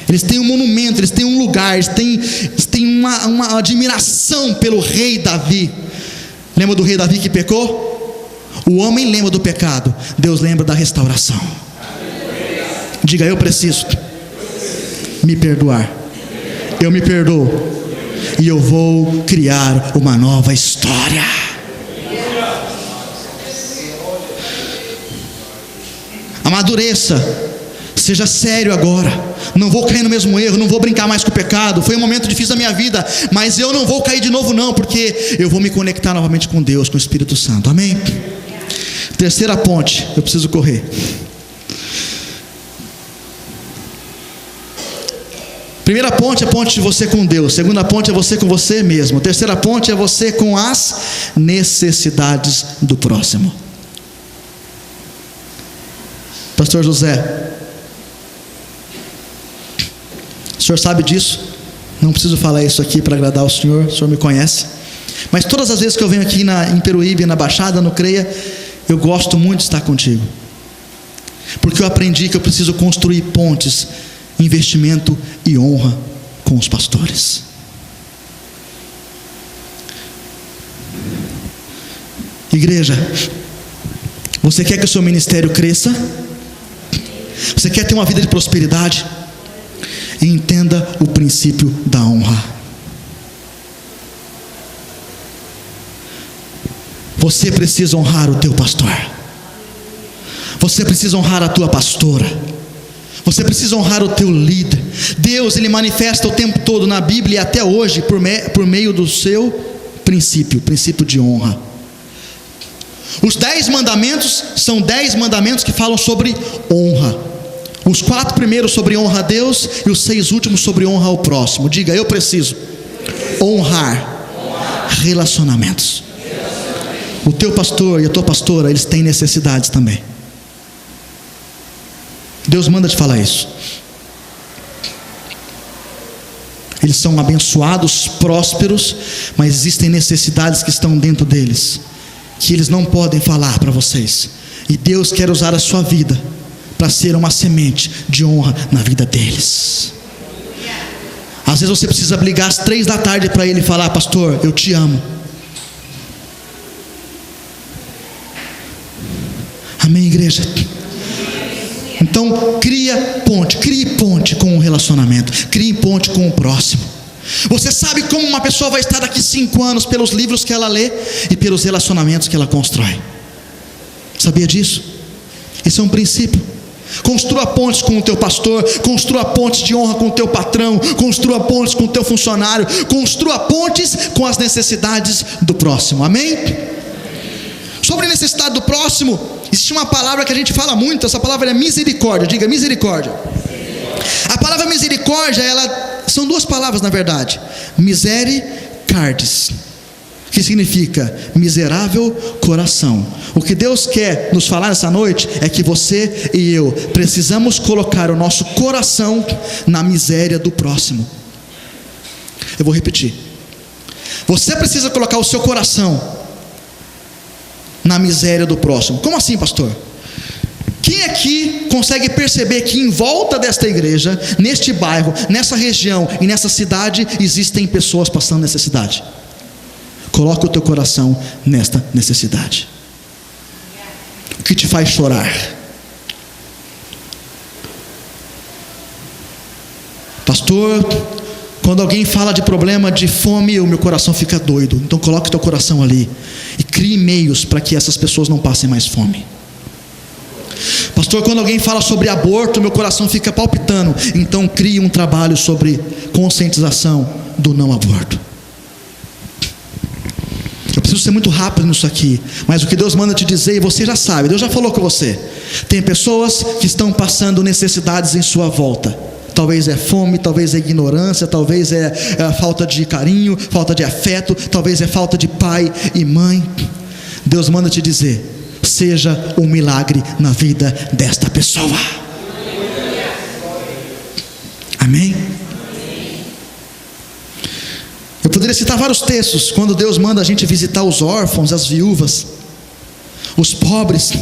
Eles têm um monumento, eles têm um lugar, eles têm uma admiração pelo rei Davi. Lembra do rei Davi que pecou? O homem lembra do pecado, Deus lembra da restauração. Diga: eu preciso me perdoar. Eu me perdoo e eu vou criar uma nova história. Amadureça, seja sério agora. Não vou cair no mesmo erro, não vou brincar mais com o pecado. Foi um momento difícil da minha vida, mas eu não vou cair de novo não, porque eu vou me conectar novamente com Deus, com o Espírito Santo. Amém? Terceira ponte, eu preciso correr. Primeira ponte é a ponte de você com Deus. Segunda ponte é você com você mesmo. Terceira ponte é você com as necessidades do próximo. Pastor José, o senhor sabe disso? Não preciso falar isso aqui para agradar o senhor me conhece. Mas todas as vezes que eu venho aqui em Peruíbe, na Baixada, no CREA, eu gosto muito de estar contigo. Porque eu aprendi que eu preciso construir pontes, investimento e honra com os pastores. Igreja, você quer que o seu ministério cresça? Você quer ter uma vida de prosperidade? Entenda o princípio da honra. Você precisa honrar o teu pastor. Você precisa honrar a tua pastora. Você precisa honrar o teu líder. Deus, Ele manifesta o tempo todo na Bíblia e até hoje por meio do seu princípio de honra. Os 10 mandamentos são 10 mandamentos que falam sobre honra. Os 4 primeiros sobre honra a Deus e os 6 últimos sobre honra ao próximo. Diga: eu preciso honrar relacionamentos. O teu pastor e a tua pastora, eles têm necessidades também. Deus manda te falar isso. Eles são abençoados, prósperos, mas existem necessidades que estão dentro deles, que eles não podem falar para vocês. E Deus quer usar a sua vida para ser uma semente de honra na vida deles. Às vezes você precisa ligar às 3 da tarde para ele e falar: pastor, eu te amo. Amém, igreja? Então crie ponte com o relacionamento, crie ponte com o próximo. Você sabe como uma pessoa vai estar daqui 5 anos? Pelos livros que ela lê e pelos relacionamentos que ela constrói. Sabia disso? Esse é um princípio. Construa pontes com o teu pastor, construa pontes de honra com o teu patrão, construa pontes com o teu funcionário, construa pontes com as necessidades do próximo. Amém? Sobre a necessidade do próximo, existe uma palavra que a gente fala muito. Essa palavra é misericórdia. Diga: misericórdia. A palavra misericórdia, são 2 palavras na verdade. Misericardes, que significa miserável coração. O que Deus quer nos falar essa noite é que você e eu precisamos colocar o nosso coração na miséria do próximo. Eu vou repetir. Você precisa colocar o seu coração na miséria do próximo. Como assim, pastor? Quem aqui consegue perceber que em volta desta igreja, neste bairro, nessa região e nessa cidade, existem pessoas passando necessidade? Coloca o teu coração nesta necessidade. O que te faz chorar? Pastor, quando alguém fala de problema de fome, o meu coração fica doido. Então coloque o teu coração ali e crie meios para que essas pessoas não passem mais fome. Pastor, quando alguém fala sobre aborto, meu coração fica palpitando. Então crie um trabalho sobre conscientização do não aborto. Eu preciso ser muito rápido nisso aqui, mas o que Deus manda te dizer, e você já sabe, Deus já falou com você. Tem pessoas que estão passando necessidades em sua volta. Talvez é fome, talvez é ignorância, talvez é falta de carinho, falta de afeto, talvez é falta de pai e mãe. Deus manda te dizer: seja um milagre na vida desta pessoa. Amém? Eu poderia citar vários textos, quando Deus manda a gente visitar os órfãos, as viúvas. os pobres.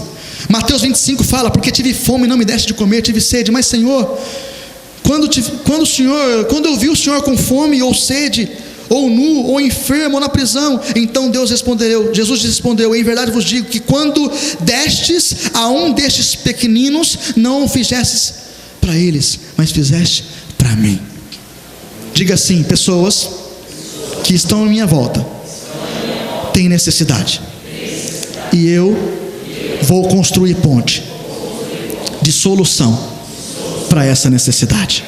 Mateus 25 fala: porque tive fome e não me deste de comer, tive sede. Mas Senhor, quando eu vi o Senhor com fome ou sede, ou nu, ou enfermo, ou na prisão? Então Jesus respondeu: em verdade vos digo que quando destes a um destes pequeninos, não o fizestes para eles, mas fizeste para mim. Diga assim: pessoas que estão à minha volta têm necessidade, e eu vou construir ponte de solução para essa necessidade.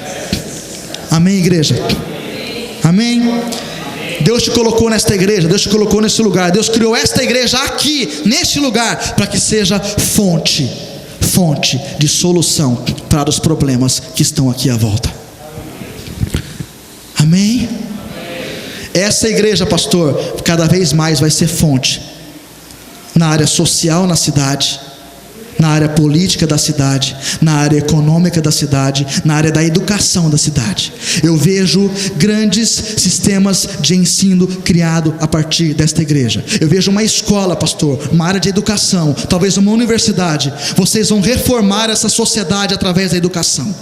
Amém, igreja? Amém? Deus te colocou nesta igreja, Deus te colocou nesse lugar, Deus criou esta igreja aqui, neste lugar, para que seja fonte de solução para os problemas que estão aqui à volta. Amém? Essa igreja, pastor, cada vez mais vai ser fonte na área social na cidade, na área política da cidade, na área econômica da cidade, na área da educação da cidade. Eu vejo grandes sistemas de ensino criado a partir desta igreja. Eu vejo uma escola, pastor, uma área de educação, talvez uma universidade. Vocês vão reformar essa sociedade através da educação.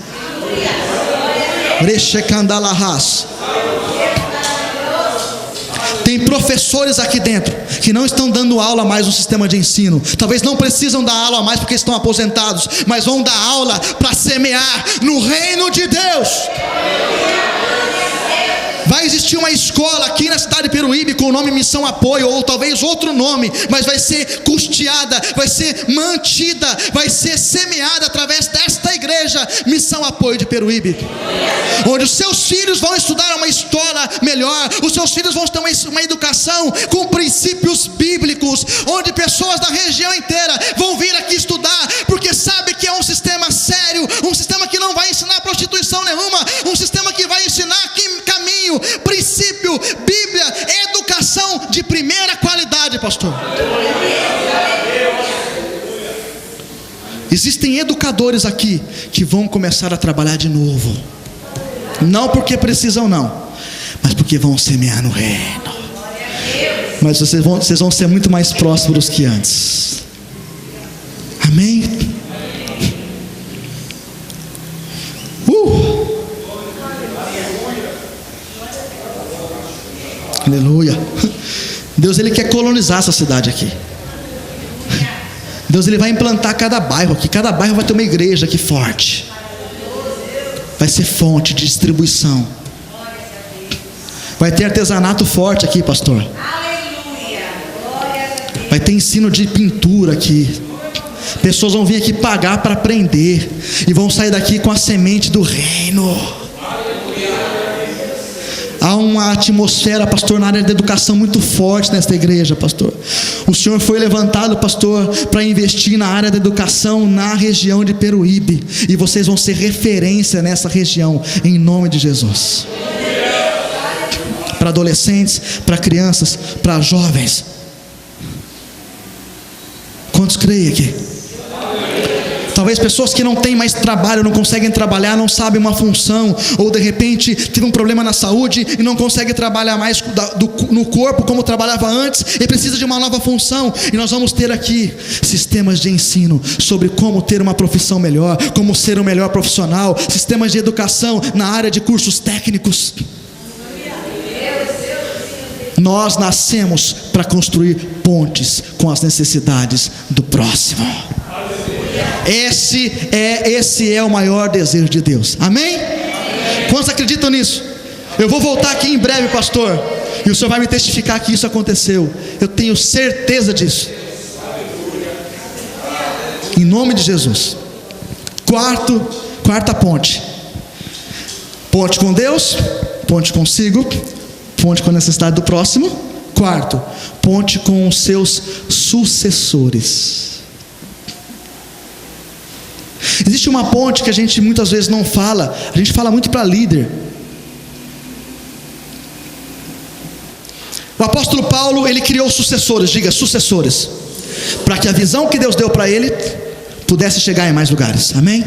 Tem professores aqui dentro que não estão dando aula mais no sistema de ensino. Talvez não precisam dar aula mais porque estão aposentados, mas vão dar aula para semear no reino de Deus. Vai existir uma escola aqui na cidade de Peruíbe com o nome Missão Apoio, ou talvez outro nome, mas vai ser custeada, vai ser mantida, vai ser semeada através desta igreja Missão Apoio de Peruíbe, onde os seus filhos vão estudar uma escola melhor, os seus filhos vão ter uma educação com princípios bíblicos, onde pessoas da região inteira vão vir aqui estudar, porque sabe que é um sistema sério, um sistema que não vai ensinar prostituição nenhuma, um sistema que vai ensinar caminho, princípio, Bíblia, educação de primeira qualidade, pastor. Existem educadores aqui que vão começar a trabalhar de novo, não porque precisam não, mas porque vão semear no reino. Mas vocês vão ser muito mais prósperos que antes. Amém? Aleluia. Deus, Ele quer colonizar essa cidade aqui. Deus, Ele vai implantar cada bairro aqui. Cada bairro vai ter uma igreja aqui forte. Vai ser fonte de distribuição. Vai ter artesanato forte aqui, pastor. Vai ter ensino de pintura aqui. Pessoas vão vir aqui pagar para aprender e vão sair daqui com a semente do reino. Há uma atmosfera, pastor, na área da educação muito forte nesta igreja, pastor. O Senhor foi levantado, pastor, para investir na área da educação na região de Peruíbe. E vocês vão ser referência nessa região, em nome de Jesus. Para adolescentes, para crianças, para jovens. Quantos creem aqui? Talvez pessoas que não têm mais trabalho, não conseguem trabalhar, não sabem uma função, ou de repente teve um problema na saúde e não consegue trabalhar mais no corpo como trabalhava antes e precisa de uma nova função. E nós vamos ter aqui sistemas de ensino sobre como ter uma profissão melhor, como ser um melhor profissional, sistemas de educação na área de cursos técnicos. Nós nascemos para construir pontes com as necessidades do próximo. Esse é o maior desejo de Deus. Amém? Quantos acreditam nisso? Eu vou voltar aqui em breve, pastor, e o senhor vai me testificar que isso aconteceu. Eu tenho certeza disso. Em nome de Jesus. Quarta ponte. Ponte com Deus, ponte consigo, ponte com a necessidade do próximo. Quarto, ponte com os seus sucessores. Existe uma ponte que a gente muitas vezes não fala, a gente fala muito para líder. O apóstolo Paulo, ele criou sucessores, diga sucessores, para que a visão que Deus deu para ele pudesse chegar em mais lugares. Amém?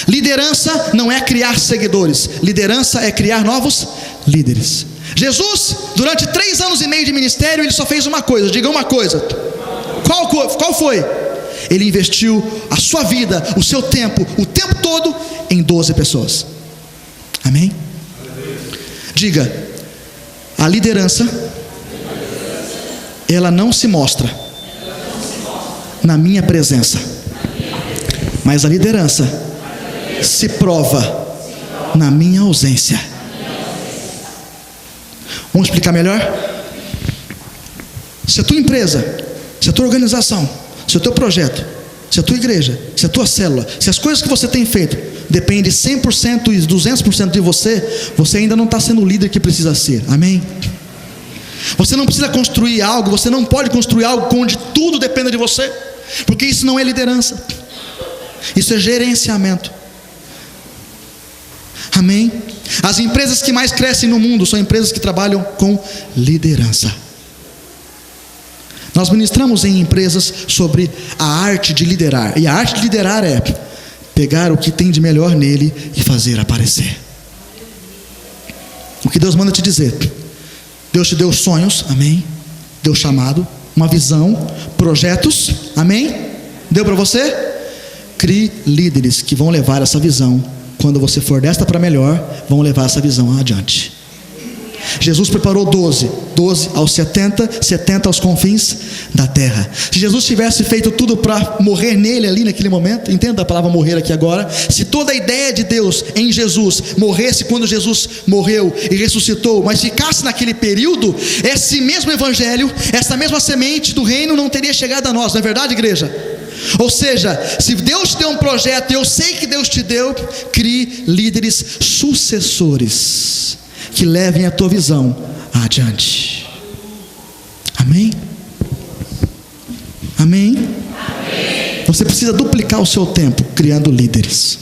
Liderança não é criar seguidores, liderança é criar novos líderes. Jesus, durante 3 anos e meio de ministério, ele só fez uma coisa, diga uma coisa: Qual foi? Ele investiu a sua vida, o seu tempo, o tempo todo em 12 pessoas. Amém? Diga: a liderança, ela não se mostra na minha presença, mas a liderança se prova na minha ausência. Vamos explicar melhor? Se a tua empresa, se a tua organização, se o teu projeto, se a tua igreja, se a tua célula, se as coisas que você tem feito dependem 100% e 200% de você, você ainda não está sendo o líder que precisa ser. Amém? Você não precisa construir algo, você não pode construir algo onde tudo dependa de você, porque isso não é liderança, isso é gerenciamento. Amém? As empresas que mais crescem no mundo são empresas que trabalham com liderança. Nós ministramos em empresas sobre a arte de liderar, e a arte de liderar é pegar o que tem de melhor nele e fazer aparecer. O que Deus manda te dizer: Deus te deu sonhos, amém? Deu chamado, uma visão, projetos, amém? Deu para você? Crie líderes que vão levar essa visão. Quando você for desta para melhor, vão levar essa visão adiante. Jesus preparou 12 aos 70 aos confins da terra. Se Jesus tivesse feito tudo para morrer nele ali naquele momento, entenda a palavra morrer aqui agora. Se toda a ideia de Deus em Jesus morresse quando Jesus morreu e ressuscitou, mas ficasse naquele período, esse mesmo evangelho, essa mesma semente do reino não teria chegado a nós, não é verdade, igreja? Ou seja, se Deus te deu um projeto, eu sei que Deus te deu, crie líderes sucessores que levem a tua visão adiante. Amém? Amém? Amém. Você precisa duplicar o seu tempo criando líderes.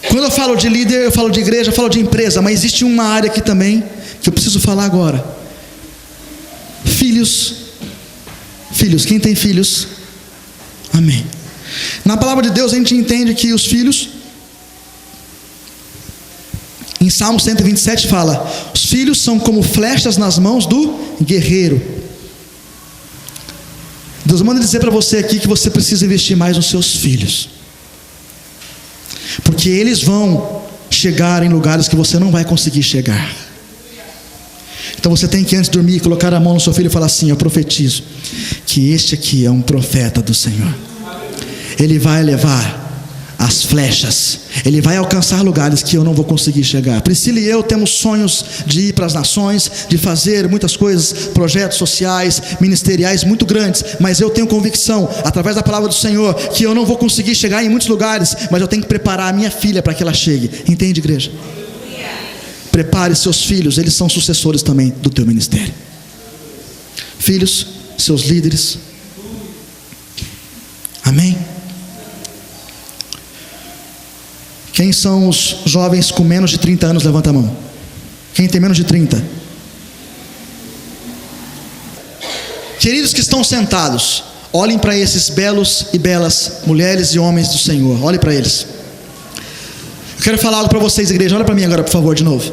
Quando eu falo de líder, eu falo de igreja, eu falo de empresa, mas existe uma área aqui também que eu preciso falar agora. Filhos, quem tem filhos? Amém. Na palavra de Deus a gente entende que os filhos, em Salmo 127 fala: os filhos são como flechas nas mãos do guerreiro. Deus manda dizer para você aqui que você precisa investir mais nos seus filhos, porque eles vão chegar em lugares que você não vai conseguir chegar. Então você tem que, antes de dormir, colocar a mão no seu filho e falar assim: eu profetizo que este aqui é um profeta do Senhor. Ele vai levar as flechas, ele vai alcançar lugares que eu não vou conseguir chegar. Priscila e eu temos sonhos de ir para as nações, de fazer muitas coisas, projetos sociais, ministeriais muito grandes, mas eu tenho convicção, através da palavra do Senhor, que eu não vou conseguir chegar em muitos lugares, mas eu tenho que preparar a minha filha para que ela chegue. Entende, igreja? Prepare seus filhos, eles são sucessores também do teu ministério. Filhos, seus líderes. Amém? Quem são os jovens com menos de 30 anos? Levanta a mão. Quem tem menos de 30? Queridos que estão sentados, olhem para esses belos e belas mulheres e homens do Senhor. Olhem para eles. Eu quero falar algo para vocês, igreja. Olha para mim agora, por favor, de novo.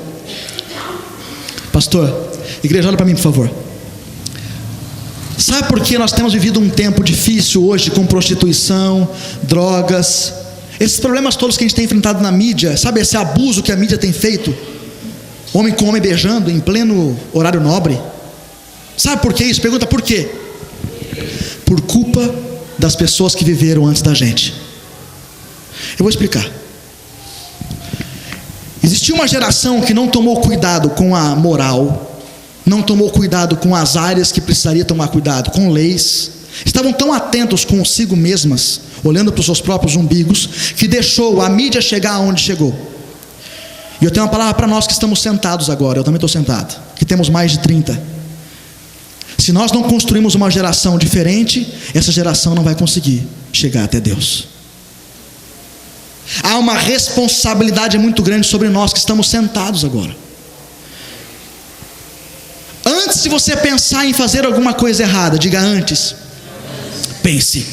Pastor, igreja, olha para mim, por favor. Sabe por que nós temos vivido um tempo difícil hoje com prostituição, drogas, esses problemas todos que a gente tem enfrentado na mídia? Sabe esse abuso que a mídia tem feito? Homem com homem beijando em pleno horário nobre. Sabe por que isso? Pergunta por quê? Por culpa das pessoas que viveram antes da gente. Eu vou explicar. Existia uma geração que não tomou cuidado com a moral, não tomou cuidado com as áreas que precisaria tomar cuidado, com leis. Estavam tão atentos consigo mesmas, olhando para os seus próprios umbigos, que deixou a mídia chegar aonde chegou. E eu tenho uma palavra para nós que estamos sentados agora, eu também estou sentado, que temos mais de 30. Se nós não construirmos uma geração diferente, essa geração não vai conseguir chegar até Deus. Há uma responsabilidade muito grande sobre nós que estamos sentados agora. Antes de você pensar em fazer alguma coisa errada, diga antes. Pense.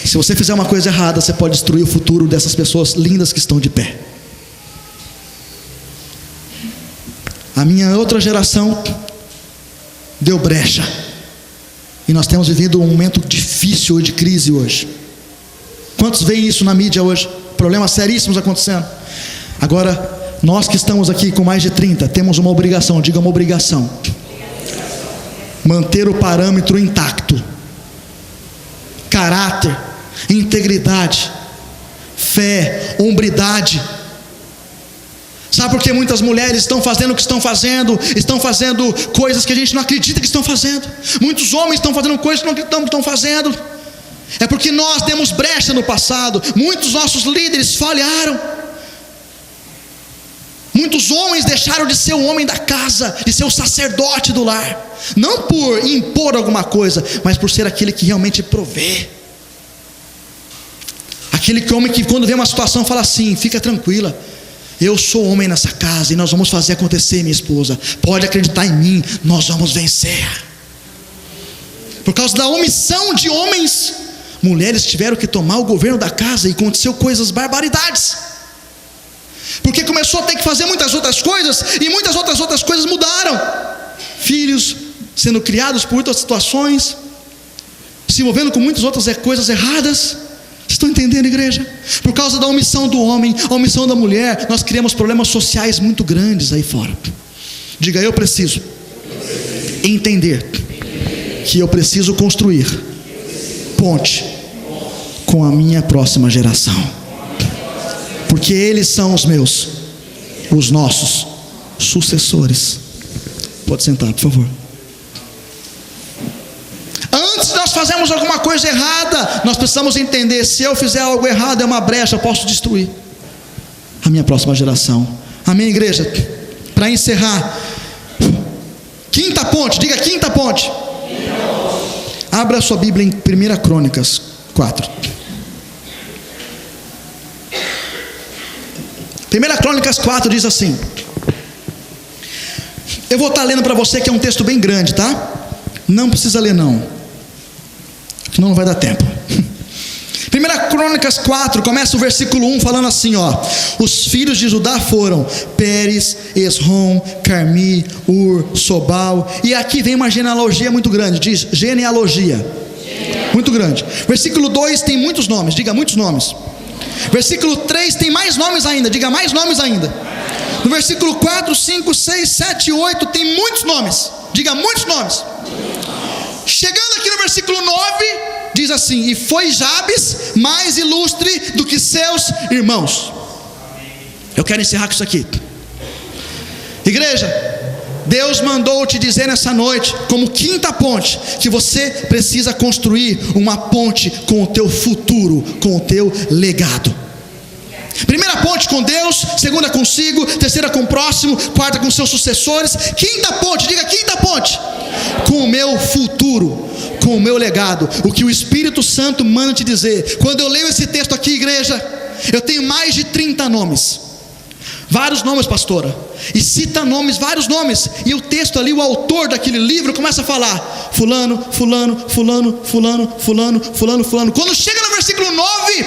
Se você fizer uma coisa errada, você pode destruir o futuro dessas pessoas lindas que estão de pé. A minha outra geração deu brecha. E nós temos vivido um momento difícil de crise hoje. Quantos veem isso na mídia hoje? Problemas seríssimos acontecendo. Agora, nós que estamos aqui com mais de 30, temos uma obrigação, diga uma obrigação. Manter o parâmetro intacto. Caráter, integridade, fé, hombridade. Sabe por que muitas mulheres estão fazendo o que estão fazendo coisas que a gente não acredita que estão fazendo? Muitos homens estão fazendo coisas que não acreditamos que estão fazendo. É porque nós demos brecha no passado. Muitos nossos líderes falharam. Muitos homens deixaram de ser o homem da casa, de ser o sacerdote do lar. Não por impor alguma coisa, mas por ser aquele que realmente provê. Aquele homem que quando vê uma situação fala assim: fica tranquila, eu sou homem nessa casa e nós vamos fazer acontecer, minha esposa. Pode acreditar em mim, nós vamos vencer. Por causa da omissão de homens, mulheres tiveram que tomar o governo da casa e aconteceu coisas, barbaridades. Porque começou a ter que fazer muitas outras coisas e muitas outras coisas mudaram. Filhos sendo criados por muitas situações, se envolvendo com muitas outras coisas erradas. Vocês estão entendendo, igreja? Por causa da omissão do homem, a omissão da mulher, nós criamos problemas sociais muito grandes aí fora. Diga: eu preciso entender que eu preciso construir ponte com a minha próxima geração, porque eles são os nossos sucessores. Pode sentar, por favor. Antes de nós fazermos alguma coisa errada, nós precisamos entender: se eu fizer algo errado, é uma brecha, eu posso destruir a minha próxima geração. Amém, igreja? Para encerrar, quinta ponte, diga quinta ponte. Abra a sua Bíblia em 1 Crônicas 4. 1 Crônicas 4 diz assim. Eu vou estar lendo para você, que é um texto bem grande, tá? Não precisa ler não, senão não vai dar tempo. 1 Crônicas 4, começa o versículo 1 falando assim, ó: os filhos de Judá foram Pérez, Esrom, Carmi, Ur, Sobal. E aqui vem uma genealogia muito grande. Diz genealogia muito grande. Versículo 2 tem muitos nomes, diga muitos nomes. Versículo 3 tem mais nomes ainda, diga mais nomes ainda. No versículo 4, 5, 6, 7, 8 tem muitos nomes, diga muitos nomes. Chegando aqui no versículo 9, diz assim: e foi Jabes mais ilustre do que seus irmãos. Eu quero encerrar com isso aqui. Igreja, Deus mandou te dizer nessa noite, como quinta ponte, que você precisa construir uma ponte com o teu futuro, com o teu legado. Primeira ponte com Deus, segunda consigo, terceira com o próximo, quarta com seus sucessores, quinta ponte, diga quinta ponte, com o meu futuro, com o meu legado. O que o Espírito Santo manda te dizer. Quando eu leio esse texto aqui, igreja, eu tenho mais de 30 nomes, vários nomes, pastora, e cita nomes, vários nomes, e o texto ali, o autor daquele livro começa a falar: fulano, fulano, fulano, fulano, fulano, fulano, fulano. Quando chega no versículo 9,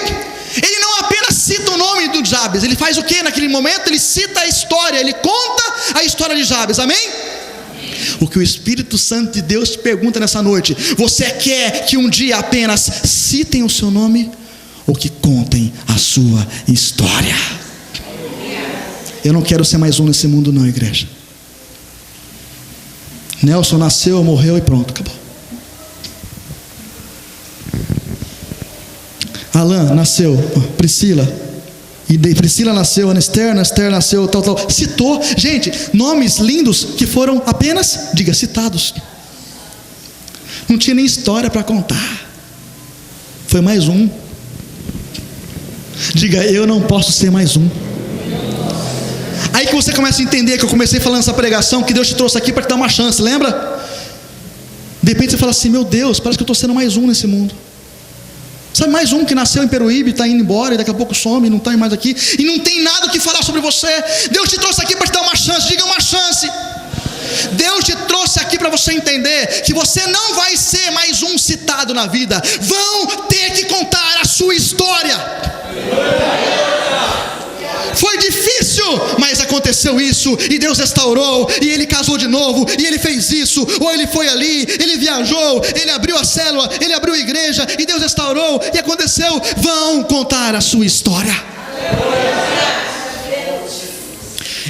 ele não apenas cita o nome do Jabes, ele faz o que naquele momento? Ele cita a história, ele conta a história de Jabes, amém? O que o Espírito Santo de Deus te pergunta nessa noite: você quer que um dia apenas citem o seu nome, ou que contem a sua história? Eu não quero ser mais um nesse mundo não, igreja. Nelson nasceu, morreu e pronto, acabou. Alan nasceu, Priscila, e Priscila nasceu, Anaster nasceu, tal. Citou, gente, nomes lindos que foram apenas, diga, citados. Não tinha nem história para contar. Foi mais um. Diga: eu não posso ser mais um. Aí que você começa a entender que eu comecei falando essa pregação, que Deus te trouxe aqui para te dar uma chance, lembra? De repente você fala assim: meu Deus, parece que eu estou sendo mais um nesse mundo. Sabe, mais um que nasceu em Peruíbe, está indo embora e daqui a pouco some, não está mais aqui, e não tem nada o que falar sobre você. Deus te trouxe aqui para te dar uma chance, diga uma chance. Deus te trouxe aqui para você entender que você não vai ser mais um citado na vida. Vão ter que contar a sua história. Foi difícil, mas aconteceu. aconteceu isso, e Deus restaurou, e ele casou de novo, e ele fez isso, ou ele foi ali, ele viajou, ele abriu a célula, ele abriu a igreja, e Deus restaurou, e aconteceu. Vão contar a sua história.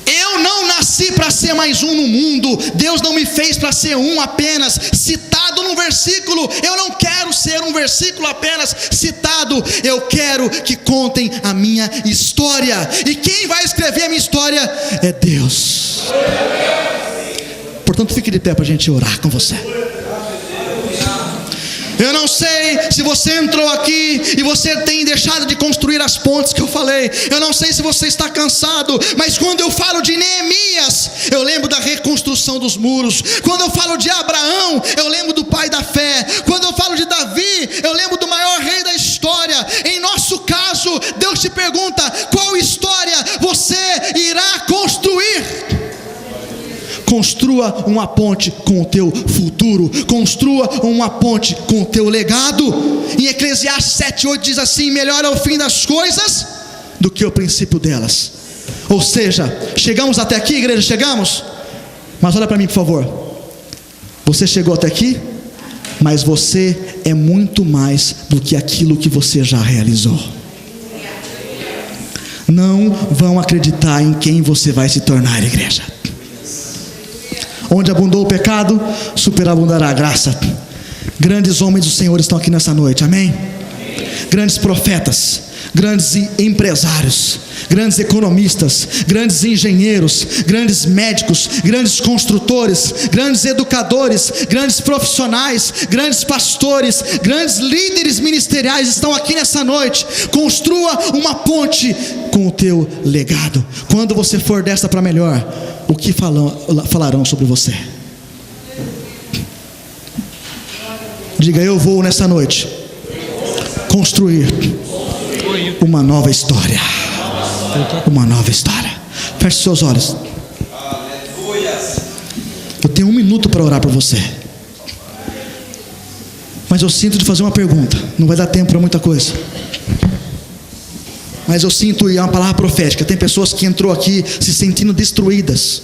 Eu não nasci para ser mais um no mundo. Deus não me fez para ser um apenas citado num versículo. Eu não quero ser um versículo apenas citado. Eu quero que contem a minha história. E quem vai escrever a minha história é Deus. Portanto, fique de pé para a gente orar com você. Eu não sei se você entrou aqui e você tem deixado de construir as pontes que eu falei. Eu não sei se você está cansado, mas quando eu falo de Neemias, eu lembro da reconstrução dos muros. Quando eu falo de Abraão, eu lembro do pai da fé. Quando eu falo de Davi, eu lembro do maior rei da história. Em nosso caso, Deus te pergunta: qual história você irá construir? Construa uma ponte com o teu futuro. Construa uma ponte com o teu legado. Em Eclesiastes 7:8 diz assim: melhor é o fim das coisas do que o princípio delas. Ou seja, chegamos até aqui, igreja, chegamos? Mas olha para mim, por favor. Você chegou até aqui, mas você é muito mais do que aquilo que você já realizou. Não vão acreditar em quem você vai se tornar, igreja. Onde abundou o pecado, superabundará a graça. Grandes homens do Senhor estão aqui nessa noite, amém? Grandes profetas, grandes empresários, grandes economistas, grandes engenheiros, grandes médicos, grandes construtores, grandes educadores, grandes profissionais, grandes pastores, grandes líderes ministeriais estão aqui nessa noite. Construa uma ponte com o teu legado. Quando você for desta para melhor, o que falarão sobre você? Diga: eu vou nessa noite construir uma nova história. Uma nova história. Feche seus olhos. Eu tenho 1 minuto para orar por você, mas eu sinto de fazer uma pergunta. Não vai dar tempo para muita coisa, mas eu sinto, e é uma palavra profética. Tem pessoas que entrou aqui se sentindo destruídas,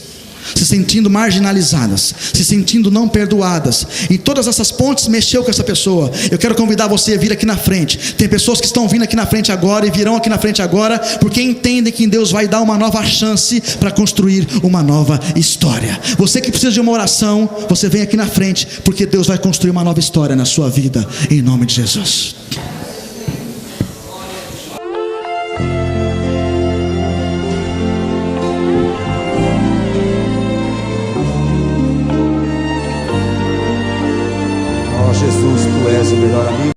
se sentindo marginalizadas, se sentindo não perdoadas, e todas essas pontes mexeu com essa pessoa. Eu quero convidar você a vir aqui na frente. Tem pessoas que estão vindo aqui na frente agora e virão aqui na frente agora porque entendem que Deus vai dar uma nova chance para construir uma nova história. Você que precisa de uma oração, você vem aqui na frente, porque Deus vai construir uma nova história na sua vida, em nome de Jesus. Jesus, tu és o melhor amigo.